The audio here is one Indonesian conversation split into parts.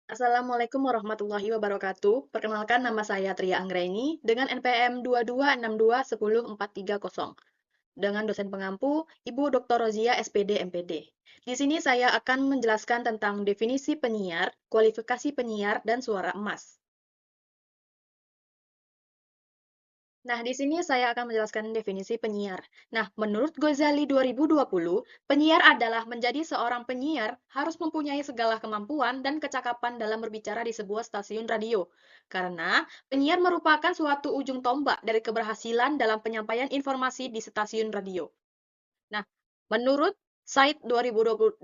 Assalamualaikum warahmatullahi wabarakatuh. Perkenalkan nama saya Tria Anggraini dengan NPM 22621043 dengan dosen pengampu Ibu Dr. Rozia SPD MPD. Di sini saya akan menjelaskan tentang definisi penyiar, kualifikasi penyiar, dan suara emas. Nah, di sini saya akan menjelaskan definisi penyiar. Nah, menurut Ghazali 2020, penyiar adalah menjadi seorang penyiar harus mempunyai segala kemampuan dan kecakapan dalam berbicara di sebuah stasiun radio. Karena penyiar merupakan suatu ujung tombak dari keberhasilan dalam penyampaian informasi di stasiun radio. Nah, menurut Said 2012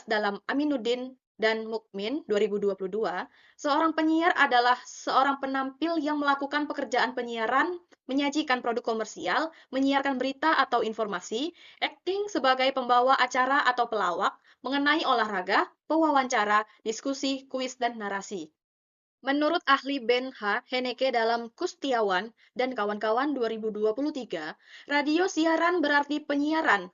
dalam Aminuddin dan Mukmin 2022, seorang penyiar adalah seorang penampil yang melakukan pekerjaan penyiaran, menyajikan produk komersial, menyiarkan berita atau informasi, acting sebagai pembawa acara atau pelawak, mengenai olahraga, pewawancara, diskusi, kuis, dan narasi. Menurut ahli Ben H. Henneke dalam Kustiawan dan kawan-kawan 2023, radio siaran berarti penyiaran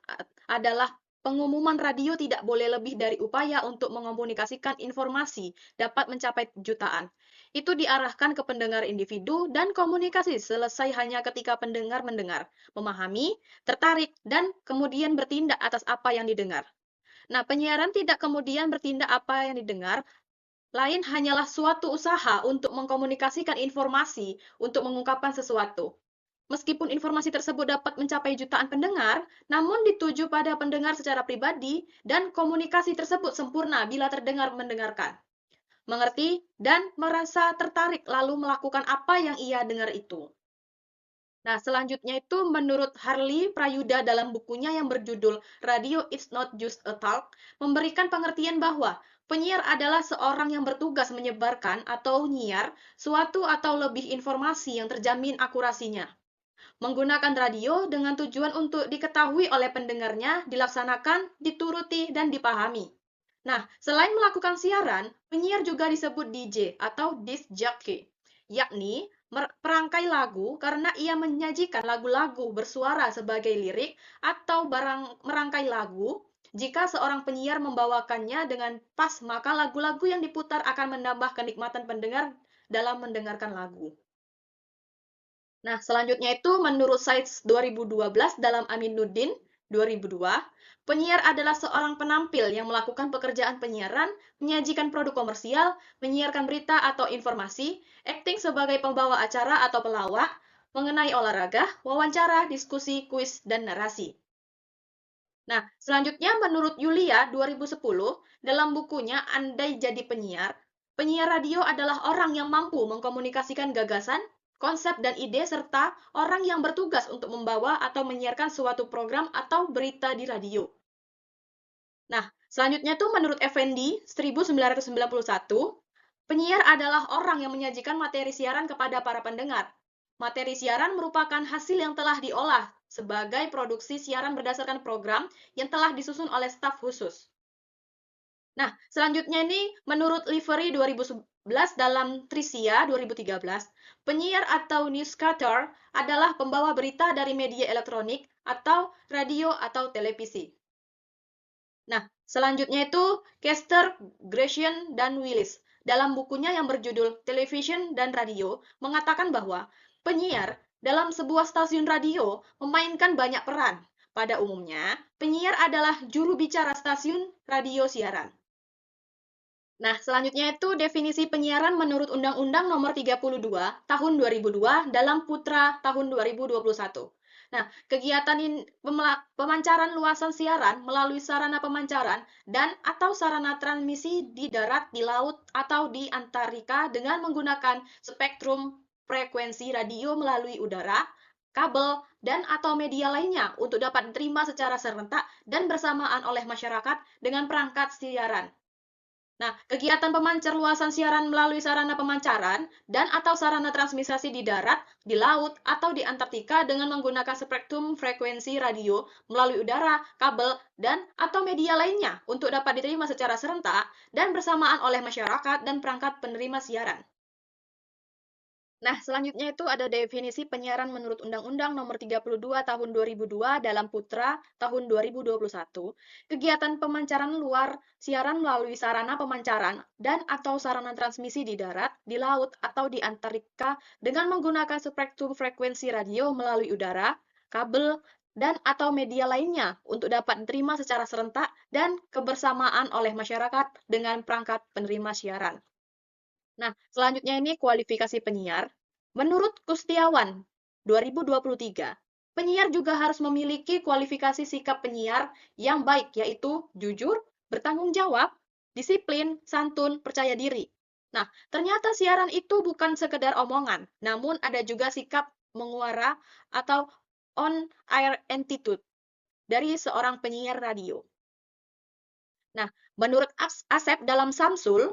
adalah pengumuman radio tidak boleh lebih dari upaya untuk mengomunikasikan informasi dapat mencapai jutaan. Itu diarahkan ke pendengar individu dan komunikasi selesai hanya ketika pendengar mendengar, memahami, tertarik, dan kemudian bertindak atas apa yang didengar. Nah, penyiaran tidak kemudian bertindak apa yang didengar, lain hanyalah suatu usaha untuk mengkomunikasikan informasi, untuk mengungkapkan sesuatu. Meskipun informasi tersebut dapat mencapai jutaan pendengar, namun dituju pada pendengar secara pribadi dan komunikasi tersebut sempurna bila terdengar mendengarkan, mengerti, dan merasa tertarik lalu melakukan apa yang ia dengar itu. Nah, selanjutnya itu menurut Harley Prayuda dalam bukunya yang berjudul Radio It's Not Just a Talk, memberikan pengertian bahwa penyiar adalah seorang yang bertugas menyebarkan atau nyiar suatu atau lebih informasi yang terjamin akurasinya. Menggunakan radio dengan tujuan untuk diketahui oleh pendengarnya, dilaksanakan, dituruti, dan dipahami. Nah, selain melakukan siaran, penyiar juga disebut DJ atau disc jockey, yakni perangkai lagu karena ia menyajikan lagu-lagu bersuara sebagai lirik atau merangkai lagu. Jika seorang penyiar membawakannya dengan pas, maka lagu-lagu yang diputar akan menambah kenikmatan pendengar dalam mendengarkan lagu. Nah, selanjutnya itu menurut Sites 2012 dalam Aminuddin 2002, penyiar adalah seorang penampil yang melakukan pekerjaan penyiaran, menyajikan produk komersial, menyiarkan berita atau informasi, acting sebagai pembawa acara atau pelawak, mengenai olahraga, wawancara, diskusi, kuis, dan narasi. Nah, selanjutnya menurut Yulia 2010, dalam bukunya Andai Jadi Penyiar, penyiar radio adalah orang yang mampu mengkomunikasikan gagasan, konsep dan ide serta orang yang bertugas untuk membawa atau menyiarkan suatu program atau berita di radio. Nah, selanjutnya tuh menurut Effendi 1991, penyiar adalah orang yang menyajikan materi siaran kepada para pendengar. Materi siaran merupakan hasil yang telah diolah sebagai produksi siaran berdasarkan program yang telah disusun oleh staf khusus. Nah, selanjutnya ini menurut Livery 2011 dalam Trisia 2013, penyiar atau newscaster adalah pembawa berita dari media elektronik atau radio atau televisi. Nah, selanjutnya itu Kester, Gratian, dan Willis dalam bukunya yang berjudul Television dan Radio mengatakan bahwa penyiar dalam sebuah stasiun radio memainkan banyak peran. Pada umumnya, penyiar adalah juru bicara stasiun radio siaran. Nah, selanjutnya itu definisi penyiaran menurut Undang-Undang Nomor 32 Tahun 2002 dalam Putra Tahun 2021. Nah, kegiatan pemancaran luasan siaran melalui sarana pemancaran dan atau sarana transmisi di darat, di laut, atau di antarika dengan menggunakan spektrum frekuensi radio melalui udara, kabel, dan atau media lainnya untuk dapat diterima secara serentak dan bersamaan oleh masyarakat dengan perangkat siaran. Nah, kegiatan pemancar luasan siaran melalui sarana pemancaran dan atau sarana transmisi di darat, di laut, atau di Antartika dengan menggunakan spektrum frekuensi radio melalui udara, kabel, dan atau media lainnya untuk dapat diterima secara serentak dan bersamaan oleh masyarakat dan perangkat penerima siaran. Nah, selanjutnya itu ada definisi penyiaran menurut Undang-Undang Nomor 32 Tahun 2002 dalam Putra tahun 2021. Kegiatan pemancaran luar siaran melalui sarana pemancaran dan atau sarana transmisi di darat, di laut, atau di antariksa dengan menggunakan spektrum frekuensi radio melalui udara, kabel, dan atau media lainnya untuk dapat diterima secara serentak dan kebersamaan oleh masyarakat dengan perangkat penerima siaran. Nah, selanjutnya ini kualifikasi penyiar. Menurut Kustiawan, 2023, penyiar juga harus memiliki kualifikasi sikap penyiar yang baik, yaitu jujur, bertanggung jawab, disiplin, santun, percaya diri. Nah, ternyata siaran itu bukan sekedar omongan, namun ada juga sikap menguara atau on-air attitude dari seorang penyiar radio. Nah, menurut Asep dalam Samsul,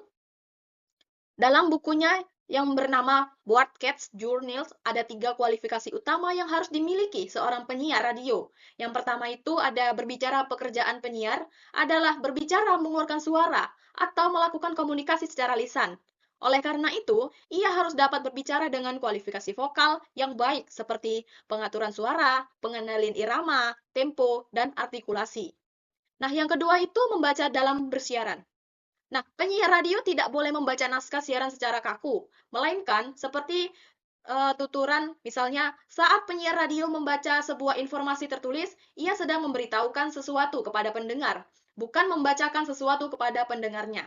dalam bukunya yang bernama Broadcast Journals, ada 3 kualifikasi utama yang harus dimiliki seorang penyiar radio. Yang pertama itu ada berbicara pekerjaan penyiar, adalah berbicara mengeluarkan suara atau melakukan komunikasi secara lisan. Oleh karena itu, ia harus dapat berbicara dengan kualifikasi vokal yang baik seperti pengaturan suara, pengendalian irama, tempo, dan artikulasi. Nah, yang kedua itu membaca dalam bersiaran. Nah, penyiar radio tidak boleh membaca naskah siaran secara kaku, melainkan seperti tuturan, misalnya saat penyiar radio membaca sebuah informasi tertulis, ia sedang memberitahukan sesuatu kepada pendengar, bukan membacakan sesuatu kepada pendengarnya.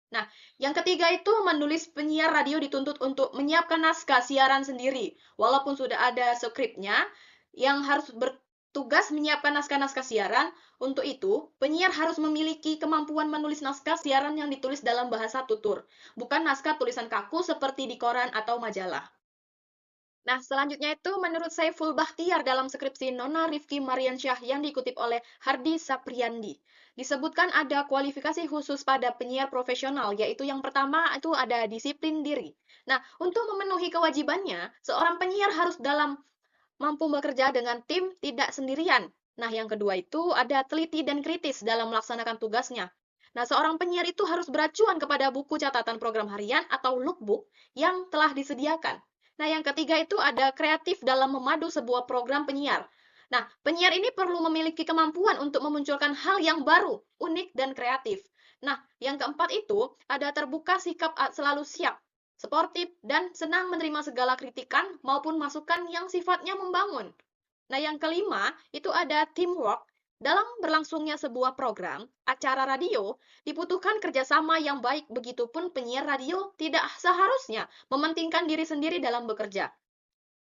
Nah, yang ketiga itu menulis penyiar radio dituntut untuk menyiapkan naskah siaran sendiri, walaupun sudah ada skripnya yang harus bertugas menyiapkan naskah-naskah siaran. Untuk itu, penyiar harus memiliki kemampuan menulis naskah siaran yang ditulis dalam bahasa tutur, bukan naskah tulisan kaku seperti di koran atau majalah. Nah, selanjutnya itu menurut Saiful Bahtiar dalam skripsi Nona Rifki Mariansyah yang dikutip oleh Hardi Sapriandi. Disebutkan ada kualifikasi khusus pada penyiar profesional, yaitu yang pertama itu ada disiplin diri. Nah, untuk memenuhi kewajibannya, seorang penyiar harus mampu bekerja dengan tim, tidak sendirian. Nah, yang kedua itu ada teliti dan kritis dalam melaksanakan tugasnya. Nah, seorang penyiar itu harus beracuan kepada buku catatan program harian atau lookbook yang telah disediakan. Nah, yang ketiga itu ada kreatif dalam memadu sebuah program penyiar. Nah, penyiar ini perlu memiliki kemampuan untuk memunculkan hal yang baru, unik, dan kreatif. Nah, yang keempat itu ada terbuka sikap selalu siap, sportif, dan senang menerima segala kritikan maupun masukan yang sifatnya membangun. Nah, yang kelima itu ada teamwork. Dalam berlangsungnya sebuah program, acara radio, dibutuhkan kerjasama yang baik, begitupun penyiar radio tidak seharusnya mementingkan diri sendiri dalam bekerja.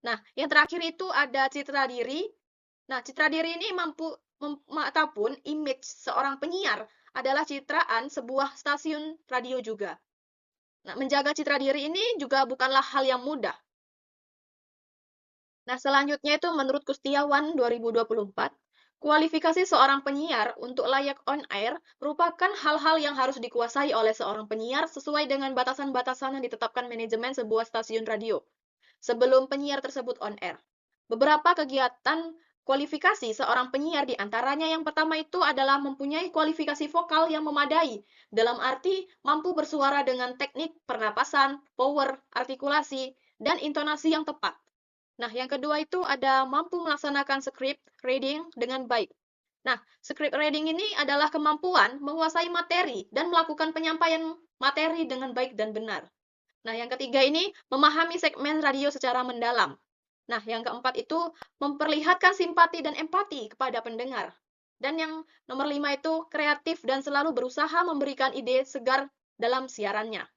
Nah, yang terakhir itu ada citra diri. Nah, citra diri ini ataupun image seorang penyiar adalah citraan sebuah stasiun radio juga. Nah, menjaga citra diri ini juga bukanlah hal yang mudah. Nah, selanjutnya itu menurut Kustiawan 2024, kualifikasi seorang penyiar untuk layak on air merupakan hal-hal yang harus dikuasai oleh seorang penyiar sesuai dengan batasan-batasan yang ditetapkan manajemen sebuah stasiun radio sebelum penyiar tersebut on air. Beberapa kegiatan kualifikasi seorang penyiar di antaranya yang pertama itu adalah mempunyai kualifikasi vokal yang memadai, dalam arti mampu bersuara dengan teknik pernapasan, power, artikulasi, dan intonasi yang tepat. Nah, yang kedua itu ada mampu melaksanakan script reading dengan baik. Nah, script reading ini adalah kemampuan menguasai materi dan melakukan penyampaian materi dengan baik dan benar. Nah, yang ketiga ini memahami segmen radio secara mendalam. Nah, yang keempat itu memperlihatkan simpati dan empati kepada pendengar. Dan yang nomor 5 itu kreatif dan selalu berusaha memberikan ide segar dalam siarannya.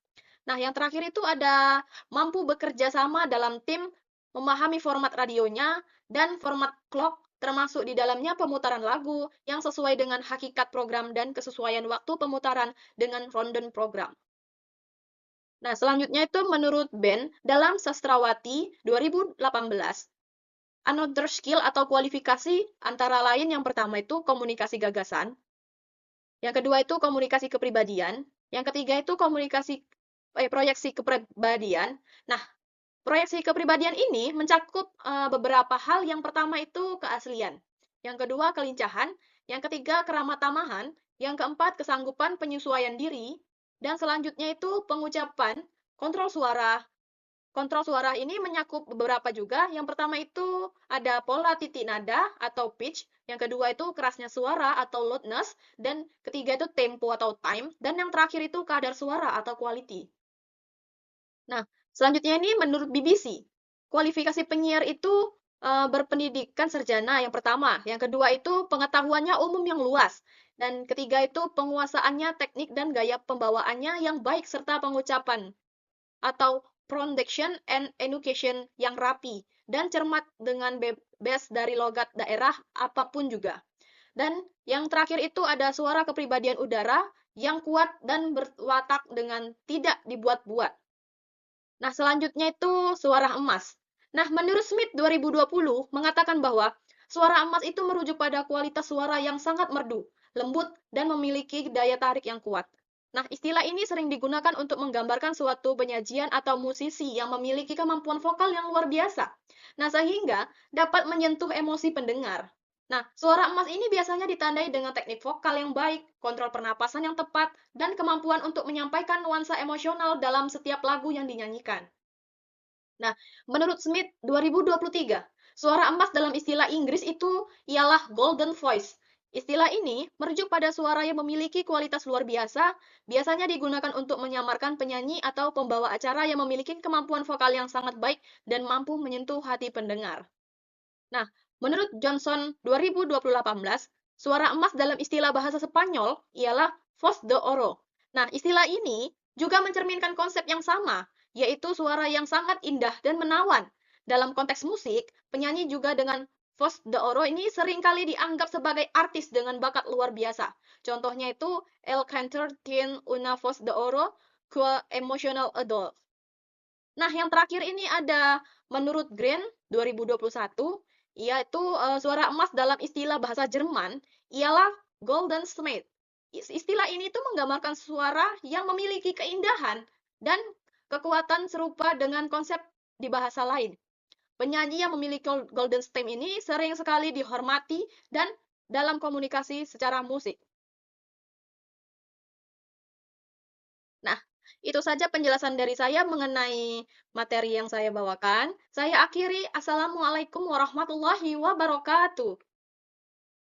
Nah, yang terakhir itu ada mampu bekerja sama dalam tim, memahami format radionya, dan format clock, termasuk di dalamnya pemutaran lagu yang sesuai dengan hakikat program dan kesesuaian waktu pemutaran dengan rundown program. Nah, selanjutnya itu menurut Ben, dalam Sastrawati 2018, another skill atau kualifikasi antara lain yang pertama itu komunikasi gagasan, yang kedua itu komunikasi kepribadian, yang ketiga itu proyeksi kepribadian. Nah, proyeksi kepribadian ini mencakup beberapa hal. Yang pertama itu keaslian, yang kedua kelincahan, yang ketiga keramat tamahan, yang keempat kesanggupan penyesuaian diri, dan selanjutnya itu pengucapan, kontrol suara, Kontrol suara ini menyakup beberapa juga. Yang pertama itu ada pola titik nada atau pitch, yang kedua itu kerasnya suara atau loudness, dan ketiga itu tempo atau time, dan yang terakhir itu kadar suara atau quality. Nah, selanjutnya ini menurut BBC, kualifikasi penyiar itu berpendidikan sarjana yang pertama, yang kedua itu pengetahuannya umum yang luas, dan ketiga itu penguasaannya teknik dan gaya pembawaannya yang baik serta pengucapan atau pronunciation and enunciation yang rapi dan cermat dengan bebas dari logat daerah apapun juga. Dan yang terakhir itu ada suara kepribadian udara yang kuat dan berwatak dengan tidak dibuat-buat. Nah, selanjutnya itu suara emas. Nah, menurut Smith 2020 mengatakan bahwa suara emas itu merujuk pada kualitas suara yang sangat merdu, lembut, dan memiliki daya tarik yang kuat. Nah, istilah ini sering digunakan untuk menggambarkan suatu penyajian atau musisi yang memiliki kemampuan vokal yang luar biasa. Nah, sehingga dapat menyentuh emosi pendengar. Nah, suara emas ini biasanya ditandai dengan teknik vokal yang baik, kontrol pernapasan yang tepat, dan kemampuan untuk menyampaikan nuansa emosional dalam setiap lagu yang dinyanyikan. Nah, menurut Smith 2023, suara emas dalam istilah Inggris itu ialah golden voice. Istilah ini merujuk pada suara yang memiliki kualitas luar biasa, biasanya digunakan untuk menyamarkan penyanyi atau pembawa acara yang memiliki kemampuan vokal yang sangat baik dan mampu menyentuh hati pendengar. Nah, menurut Johnson 2018, suara emas dalam istilah bahasa Spanyol ialah voz de oro. Nah, istilah ini juga mencerminkan konsep yang sama, yaitu suara yang sangat indah dan menawan. Dalam konteks musik, penyanyi juga dengan voz de oro ini seringkali dianggap sebagai artis dengan bakat luar biasa. Contohnya itu El Cantor tiene una voz de oro que emotional adult. Nah, yang terakhir ini ada menurut Green 2021, yaitu suara emas dalam istilah bahasa Jerman ialah Golden Smith. Istilah ini tuh menggambarkan suara yang memiliki keindahan dan kekuatan serupa dengan konsep di bahasa lain. Penyanyi yang memiliki Golden Stem ini sering sekali dihormati dan dalam komunikasi secara musik. Nah, itu saja penjelasan dari saya mengenai materi yang saya bawakan. Saya akhiri, Assalamualaikum warahmatullahi wabarakatuh.